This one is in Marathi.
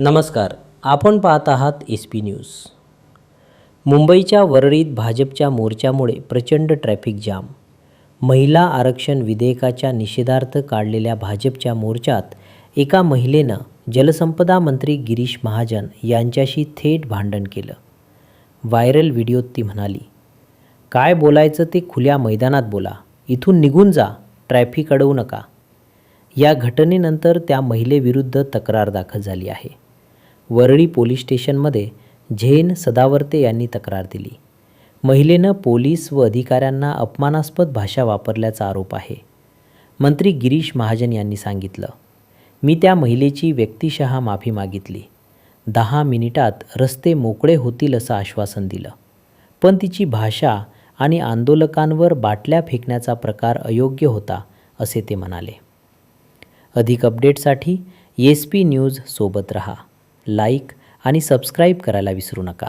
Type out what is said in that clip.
नमस्कार, आपण पाहत आहात SP न्यूज। मुंबईच्या वरळीत भाजपच्या मोर्चामुळे प्रचंड ट्रॅफिक जाम। महिला आरक्षण विधेयकाच्या निषेधार्थ काढलेल्या भाजपच्या मोर्चात एका महिलेनं जलसंपदा मंत्री गिरीश महाजन यांच्याशी थेट भांडण केलं। व्हायरल व्हिडिओत ती म्हणाली, "काय बोलायचं ते खुल्या मैदानात बोला, इथून निघून जा, ट्रॅफिक अडवू नका." या घटनेनंतर त्या महिलेविरुद्ध तक्रार दाखल झाली आहे। वरळी पोलीस स्टेशनमध्ये झेन सदावर्ते यांनी तक्रार दिली। महिलेनं पोलीस व अधिकाऱ्यांना अपमानास्पद भाषा वापरल्याचा आरोप आहे। मंत्री गिरीश महाजन यांनी सांगितलं, "मी त्या महिलेची व्यक्तिशः माफी मागितली। 10 मिनिटात रस्ते मोकळे होतील असं आश्वासन दिलं, पण तिची भाषा आणि आंदोलकांवर बाटल्या फेकण्याचा प्रकार अयोग्य होता," असे ते म्हणाले। अधिक अपडेटसाठी SP न्यूज सोबत रहा। लाईक आणि सबस्क्राईब करायला विसरू नका।